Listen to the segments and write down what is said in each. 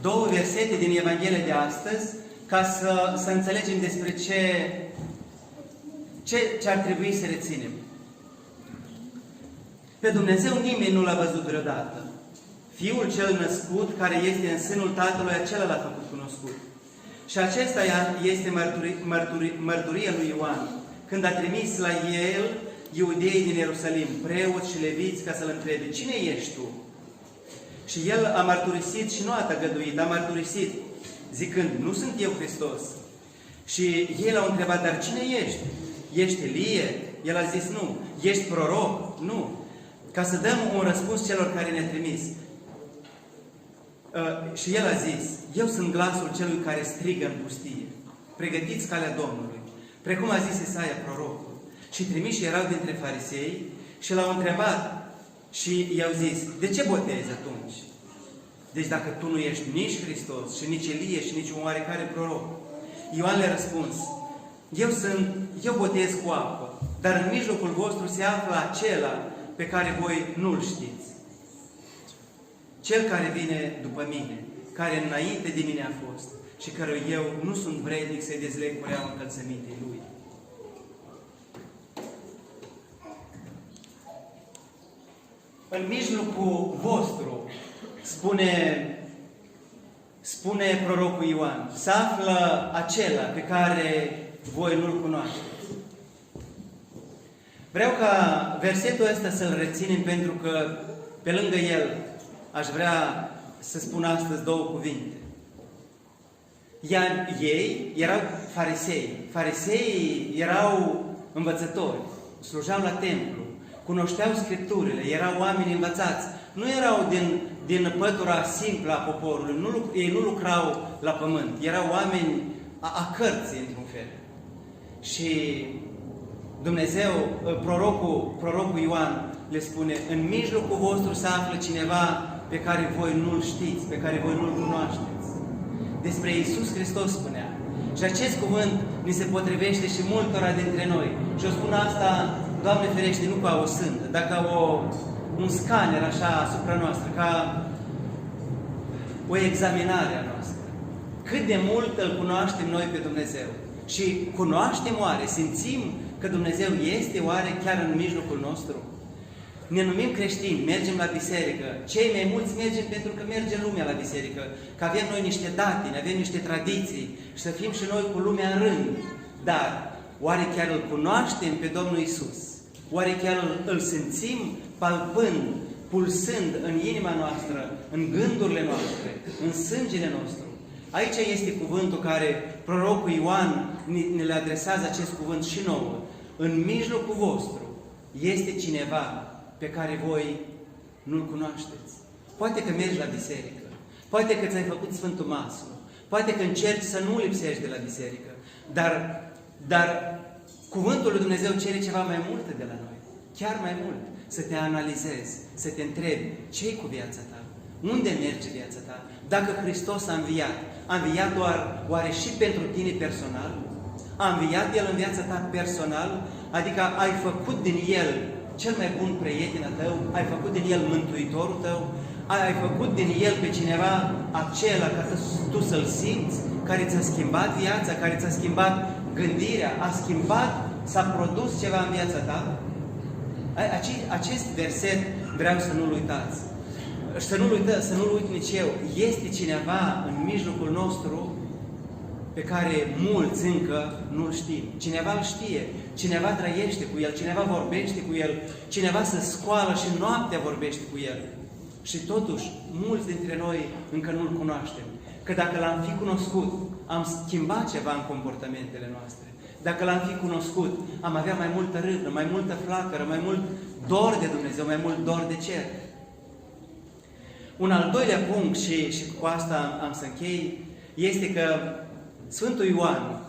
două versete din Evanghelia de astăzi ca să înțelegem despre ce ar trebui să reținem. Pe Dumnezeu nimeni nu l-a văzut vreodată. Fiul cel născut, care este în sânul Tatălui, acela l-a făcut cunoscut. Și acesta este mărturia lui Ioan, când a trimis la el iudeii din Ierusalim, preoți și leviți, ca să-l întrebe: cine ești tu? Și el a mărturisit și nu a tăgăduit, a mărturisit, zicând: nu sunt eu Hristos. Și ei l-au întrebat: dar cine ești? Ești Elie? El a zis: nu. Ești proroc? Nu. Ca să dăm un răspuns celor care ne-a trimis. Și el a zis: eu sunt glasul celui care strigă în pustie: pregătiți calea Domnului, precum a zis Isaia prorocul. Și trimiși erau dintre farisei și l-au întrebat și i-au zis: de ce botezi atunci? Deci dacă tu nu ești nici Hristos și nici Elie și nici un oarecare proroc. Ioan le-a răspuns: eu botez cu apă, dar în mijlocul vostru se află acela pe care voi nu-l știți. Cel care vine după mine, care înainte de mine a fost și căruia eu nu sunt vrednic să-i dezleg cureaua încălțămintei lui. În mijlocul vostru, spune prorocul Ioan, se află acela pe care voi nu-l cunoașteți. Vreau ca versetul ăsta să-l reținem, pentru că pe lângă el aș vrea să spun astăzi două cuvinte. Iar ei erau farisei. Fariseii erau învățători, slujau la templu, cunoșteau Scripturile, erau oameni învățați. Nu erau din pătura simplă a poporului, ei nu lucrau la pământ, erau oameni a cărții, într-un fel. Și Dumnezeu, prorocul Ioan le spune: în mijlocul vostru se află cineva pe care voi nu-l știți, pe care voi nu-l cunoașteți. Despre Iisus Hristos spunea. Și acest cuvânt ni se potrivește și multora dintre noi. Și o spun asta, Doamne ferește, nu ca o sândă, dar ca un scanner așa asupra noastră, ca o examinare a noastră. Cât de mult îl cunoaștem noi pe Dumnezeu. Și cunoaștem oare, simțim că Dumnezeu este oare chiar în mijlocul nostru? Ne numim creștini, mergem la biserică. Cei mai mulți mergem pentru că merge lumea la biserică, că avem noi niște datini, avem niște tradiții și să fim și noi cu lumea în rând. Dar oare chiar îl cunoaștem pe Domnul Iisus? Oare chiar îl simțim palpând, pulsând în inima noastră, în gândurile noastre, în sângele nostru? Aici este cuvântul care prorocul Ioan ne le adresează, acest cuvânt și nouă. În mijlocul vostru este cineva pe care voi nu-l cunoașteți. Poate că mergi la biserică, poate că ți-ai făcut Sfântul Maslu, poate că încerci să nu lipsești de la biserică, dar cuvântul lui Dumnezeu cere ceva mai mult de la noi, chiar mai mult, să te analizezi, să te întrebi: ce-i cu viața ta? Unde merge viața ta? Dacă Hristos a înviat oare și pentru tine personal? A înviat El în viața ta personal? Adică ai făcut din El cel mai bun prieten al tău? Ai făcut din El mântuitorul tău? Ai făcut din El pe cineva acela ca tu să-L simți? Care ți-a schimbat viața? Care ți-a schimbat gândirea? S-a produs ceva în viața ta? Acest verset vreau să nu-l uitați. Să nu-l uit nici eu. Este cineva în mijlocul nostru pe care mulți încă nu-l știm. Cineva îl știe, cineva trăiește cu el, cineva vorbește cu el, cineva se scoală și noaptea vorbește cu el. Și totuși, mulți dintre noi încă nu-l cunoaștem. Că dacă l-am fi cunoscut, am schimbat ceva în comportamentele noastre. Dacă l-am fi cunoscut, am avea mai multă râvnă, mai multă flacără, mai mult dor de Dumnezeu, mai mult dor de cer. Un al doilea punct, și cu asta am să închei, este că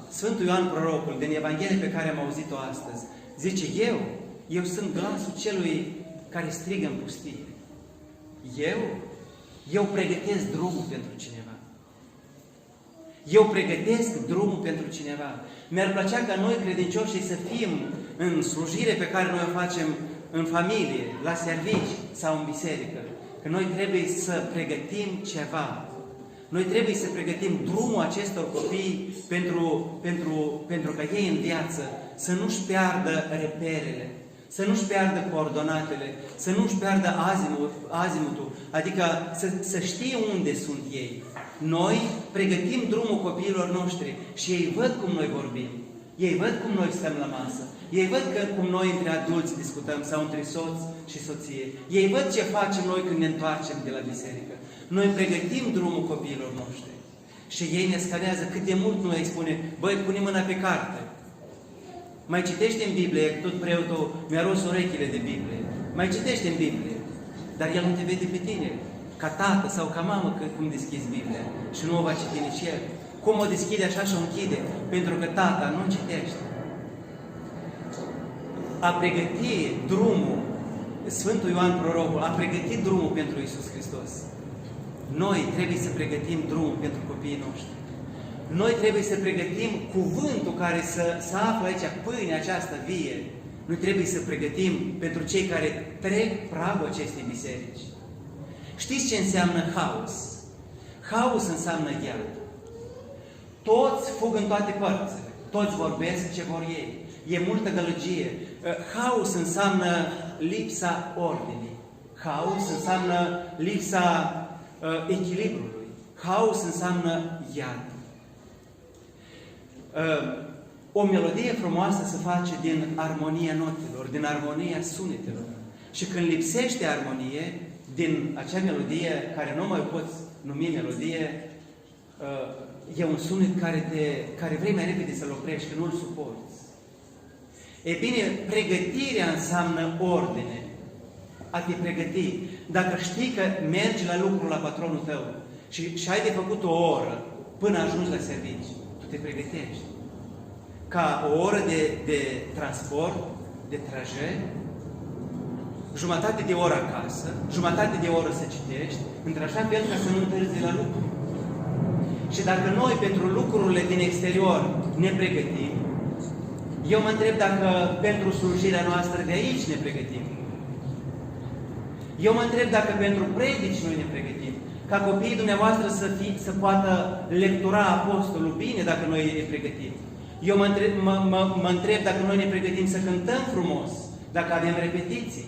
Sfântul Ioan prorocul, din Evanghelie pe care am auzit-o astăzi, zice: eu sunt glasul celui care strigă în pustie. Eu pregătesc drumul pentru cineva. Eu pregătesc drumul pentru cineva. Mi-ar plăcea ca noi, credincioșii, să fim în slujire pe care noi o facem în familie, la servici sau în biserică. Că noi trebuie să pregătim ceva. Noi trebuie să pregătim drumul acestor copii pentru ca ei în viață să nu-și piardă reperele, să nu-și piardă coordonatele, să nu-și piardă azimutul, adică să știe unde sunt ei. Noi pregătim drumul copiilor noștri și ei văd cum noi vorbim, ei văd cum noi stăm la masă, ei văd cum noi între adulți discutăm sau între soț și soție, ei văd ce facem noi când ne întoarcem de la biserică. Noi pregătim drumul copiilor noștri și ei ne scanează cât de mult noi îi spune, băi, pune mâna pe carte. Mai citește în Biblie, tot preotul mi-a ros urechile de Biblie. Mai citește în Biblie, dar el nu te vede pe tine, ca tată sau ca mamă, cum deschizi Biblia și nu o va citi nici el. Cum o deschide așa și o închide? Pentru că tata nu citește. A pregăti drumul, Sfântul Ioan Prorocul, a pregătit drumul pentru Iisus Hristos. Noi trebuie să pregătim drumul pentru copiii noștri. Noi trebuie să pregătim cuvântul care să află aici, pâinea aceasta vie. Noi trebuie să pregătim pentru cei care trec pragul acestei biserici. Știți ce înseamnă haos? Haos înseamnă iad. Toți fug în toate părțile. Toți vorbesc ce vor ei. E multă gălăgie. Haos înseamnă lipsa ordinii. Haos înseamnă lipsa echilibrului. Haos înseamnă iad. O melodie frumoasă se face din armonia notelor, din armonia sunetelor. Și când lipsește armonie, din acea melodie, care nu mai poți numi melodie, e un sunet care vrei mai repede să-l oprești, că nu-l suporți. E bine, pregătirea înseamnă ordine. A te pregăti. Dacă știi că mergi la lucru la patronul tău și ai de făcut o oră până ajungi la serviciu, tu te pregătești. Ca o oră de transport, de trajet, jumătate de oră acasă, jumătate de oră să citești, într-așa fel ca să nu întârzi la lucru. Și dacă noi pentru lucrurile din exterior ne pregătim, eu mă întreb dacă pentru slujirea noastră de aici ne pregătim. Eu mă întreb dacă pentru predici noi ne pregătim. Ca copiii dumneavoastră să poată lectura apostolul bine dacă noi ne pregătim. Eu mă întreb dacă noi ne pregătim să cântăm frumos, dacă avem repetiții.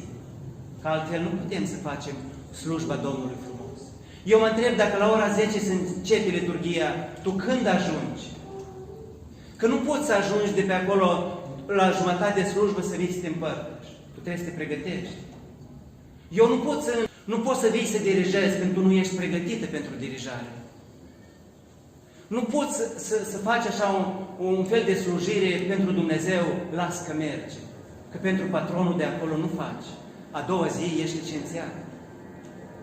Că altfel nu putem să facem slujba Domnului frumos. Eu mă întreb dacă la ora 10 se începe liturghia, tu când ajungi? Că nu poți să ajungi de pe acolo la jumătate de slujbă să vii să te împărtăși. Tu trebuie să te pregătești. Eu nu pot să vii să dirijezi când tu nu ești pregătită pentru dirijare. Nu poți să faci așa un fel de slujire pentru Dumnezeu, las că merge. Că pentru patronul de acolo nu faci. A doua zi ești licențiat.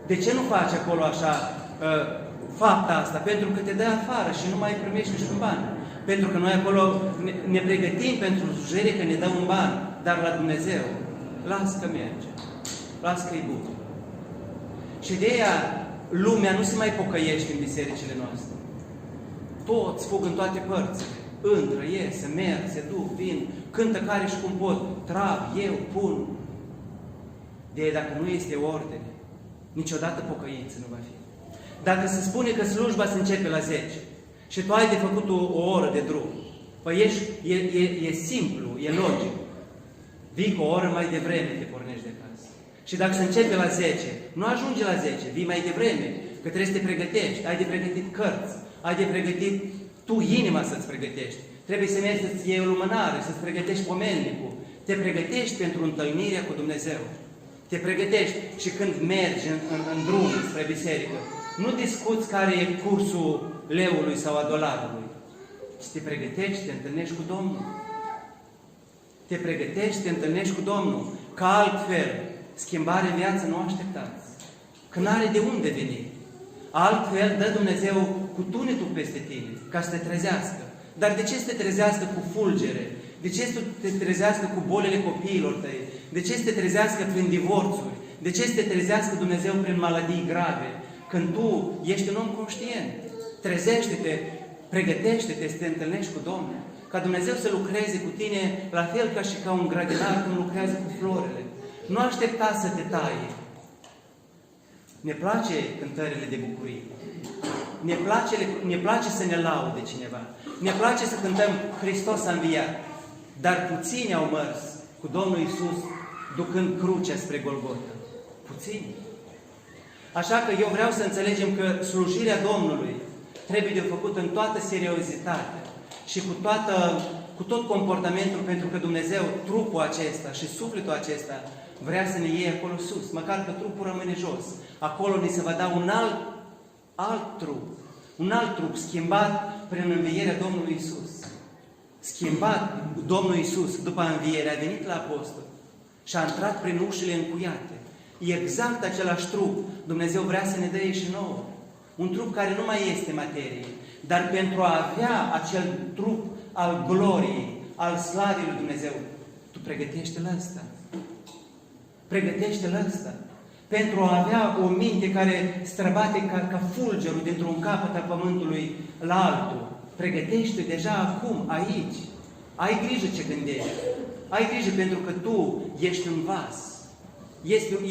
De ce nu faci acolo așa fapta asta? Pentru că te dă afară și nu mai primești niciun ban. Pentru că noi acolo ne pregătim pentru slujire că ne dă un ban, dar la Dumnezeu, las că merge. Las că e bun. Și de aia lumea nu se mai pocăiește în bisericile noastre. Toți fug în toate părțile. Intră, iese, merg, se duc, vin, cântă care și cum pot, trag, eu, pun. De aia dacă nu este ordine, niciodată pocăință nu va fi. Dacă se spune că slujba se începe la 10 și tu ai de făcut o oră de drum, păi e simplu, e logic. Vii cu o oră mai devreme, te pornești de acasă. Și dacă se începe la 10, nu ajunge la 10, vii mai devreme, că trebuie să te pregătești, ai de pregătit cărți, ai de pregătit tu inima să-ți pregătești. Trebuie să mergi să-ți iei o lumânare, să-ți pregătești pomelnicul. Te pregătești pentru întâlnirea cu Dumnezeu. Te pregătești și când mergi în drum spre biserică, nu discuți care e cursul leului sau a dolarului. Și te pregătești, te întâlnești cu Domnul. Te pregătești, te întâlnești cu Domnul. Ca altfel, schimbare în viață nu așteptați. Că n-are de unde veni. Altfel dă Dumnezeu cu tunetul peste tine, ca să te trezească. Dar de ce să te trezească cu fulgere? De ce să te trezească cu bolile copiilor tăi? De ce să te trezească prin divorțuri? De ce să te trezească Dumnezeu prin maladii grave? Când tu ești un om conștient, trezește-te, pregătește-te să te întâlnești cu Domnul. Ca Dumnezeu să lucreze cu tine la fel ca și ca un grădinar când lucrează cu florele. Nu aștepta să te taie. Ne place cântările de bucurie. ne place să ne laude cineva, ne place să cântăm Hristos a înviat, dar puțini au mers cu Domnul Iisus ducând crucea spre Golgota. Puțini. Așa că eu vreau să înțelegem că slujirea Domnului trebuie de făcut în toată seriozitatea și cu tot comportamentul, pentru că Dumnezeu, trupul acesta și sufletul acesta, vrea să ne iei acolo sus, măcar că trupul rămâne jos. Acolo ni se va da un alt trup schimbat prin învierea Domnului Iisus. Schimbat Domnul Iisus după înviere, a venit la apostol și a intrat prin ușile încuiate. Exact același trup Dumnezeu vrea să ne dea și nouă. Un trup care nu mai este materie, dar pentru a avea acel trup al gloriei, al slavei lui Dumnezeu, tu pregătește-l ăsta. Pregătește-l ăsta. Pentru a avea o minte care străbate ca fulgerul dintr-un capăt al pământului la altul. Pregătește deja acum, aici. Ai grijă ce gândești. Ai grijă pentru că tu ești un vas.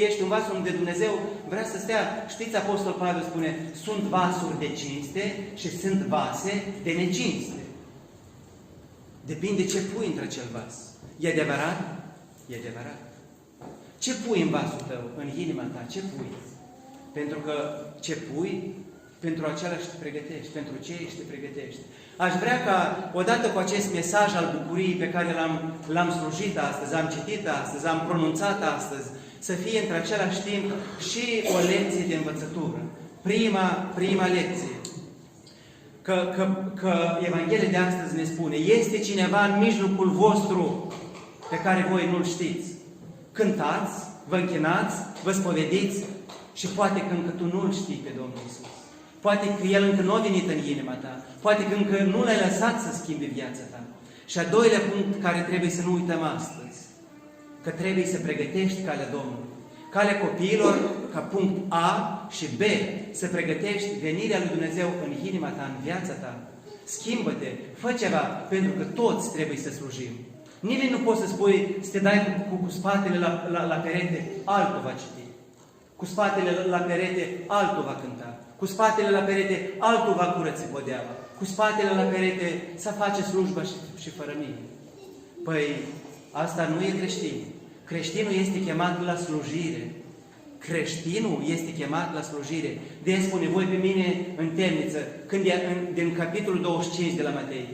Ești un vas unde Dumnezeu vrea să stea. Știți, Apostol Pavel spune, sunt vasuri de cinste și sunt vase de necinste. Depinde ce pui între acel vas. E adevărat? E adevărat. Ce pui în vasul tău, în inima ta? Ce pui? Pentru că ce pui, pentru același te pregătești, pentru ce ești te pregătești. Aș vrea ca, odată cu acest mesaj al bucuriei pe care l-am slujit astăzi, am citit astăzi, am pronunțat astăzi, să fie între același timp și o lecție de învățătură. Prima lecție. Că Evanghelia de astăzi ne spune, este cineva în mijlocul vostru pe care voi nu-l știți. Cântați, vă închinați, vă spovediți și poate că încă tu nu-L știi pe Domnul Iisus. Poate că El încă nu a venit în inima ta. Poate că încă nu L-ai lăsat să schimbe viața ta. Și a doilea punct care trebuie să nu uităm astăzi, că trebuie să pregătești calea Domnului. Calea copiilor, ca punct A și B, să pregătești venirea lui Dumnezeu în inima ta, în viața ta. Schimbă-te, fă ceva, pentru că toți trebuie să slujim. Nimeni nu poate să spui, să te dai cu spatele la perete, altul va citi. Cu spatele la perete, altul va cânta. Cu spatele la perete, altul va curăți podeaua. Cu spatele la perete, să face slujba și fără mine. Păi, asta nu e creștin. Creștinul este chemat la slujire. Creștinul este chemat la slujire. De-aia spune, voi pe mine în temniță, când din capitolul 25 de la Matei,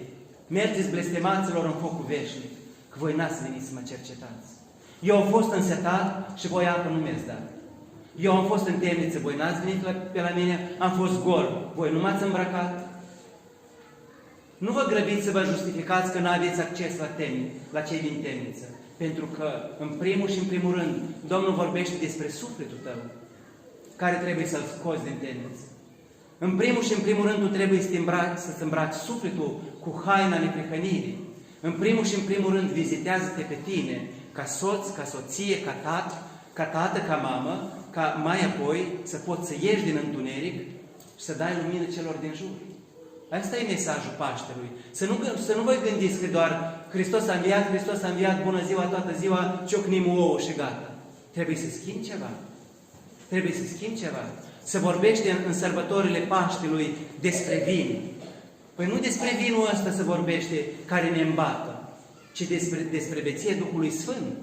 mergeți blestemaților în focul veșnic, că voi n-ați venit să mă cercetați. Eu am fost însetat și voi apă nu mi-ați dat. Eu am fost în temniță, voi n-ați venit pe la mine, am fost gol, voi nu m-ați îmbrăcat. Nu vă grăbiți să vă justificați că n-aveți acces la cei din temniță. Pentru că, în primul și în primul rând, Domnul vorbește despre sufletul tău, care trebuie să-l scoți din temniță. În primul și în primul rând, tu trebuie să-ți îmbraci sufletul cu haina neprihănirii. În primul și în primul rând, vizitează-te pe tine, ca soț, ca soție, ca tată, ca mamă, ca mai apoi să poți să ieși din întuneric și să dai lumină celor din jur. Asta e mesajul Paștelui. Să nu vă gândiți că doar Hristos a înviat, bună ziua, toată ziua, ciocnim ouă și gata. Trebuie să schimbi ceva. Trebuie să schimbi ceva. Se vorbește în sărbătorile Paștelui despre vin. Păi nu despre vinul ăsta se vorbește care ne îmbată, ci despre beție Duhului Sfânt.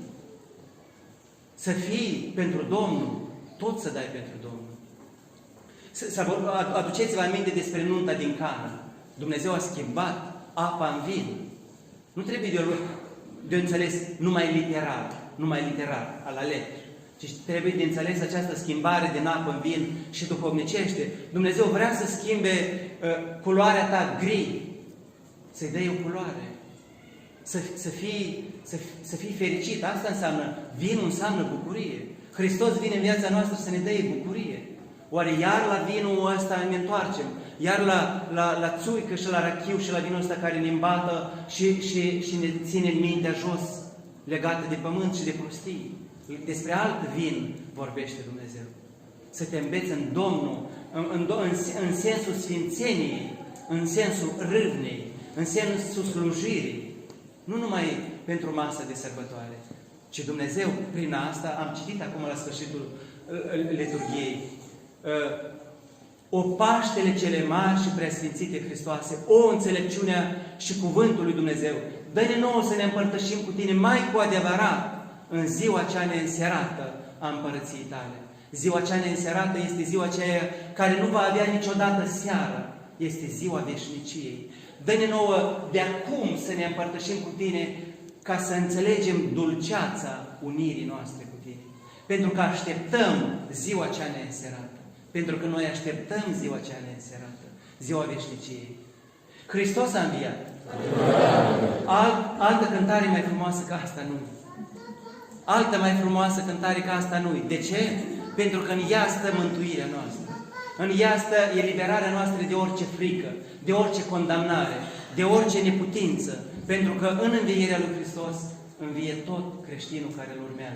Să fii pentru Domnul, tot să dai pentru Domnul. Aduceți-vă aminte despre nunta din Cana. Dumnezeu a schimbat apa în vin. Nu trebuie de înțeles numai literar, a la letri, ci trebuie de înțeles această schimbare din apă în vin și duhovnicește. Dumnezeu vrea să schimbe culoarea ta gri, să-i dai o culoare, să fii fericit. Asta înseamnă, vinul înseamnă bucurie. Hristos vine în viața noastră să ne dea bucurie. Oare iar la vinul ăsta ne întoarcem? Iar la țuică și la rachiu și la vinul ăsta care ne îmbată și ne ține mintea jos, legată de pământ și de prostii. Despre alt vin vorbește Dumnezeu. Să te îmbeți în Domnul, în sensul sfințeniei, în sensul râvnei, în sensul slujirii. Nu numai pentru masa de sărbătoare, ci Dumnezeu, prin asta, am citit acum la sfârșitul liturghiei, o Paștele cele mari și preasfințite Hristoase, o înțelepciunea și cuvântul lui Dumnezeu. Dă-ne nouă să ne împărtășim cu Tine mai cu adevărat în ziua cea neînserată a împărăției Tale. Ziua cea neînserată este ziua aceea care nu va avea niciodată seară. Este ziua veșniciei. Dă-ne nouă de acum să ne împărtășim cu Tine ca să înțelegem dulceața unirii noastre cu Tine. Pentru că așteptăm ziua cea neînserată. Pentru că noi așteptăm ziua cea neînserată. Ziua veșniciei. Hristos a înviat. Altă cântare mai frumoasă ca asta nu. Altă mai frumoasă cântare ca asta nu. De ce? Pentru că în ea stă mântuirea noastră. În ea stă eliberarea noastră de orice frică, de orice condamnare, de orice neputință. Pentru că în învierea lui Hristos învie tot creștinul care îl urmează.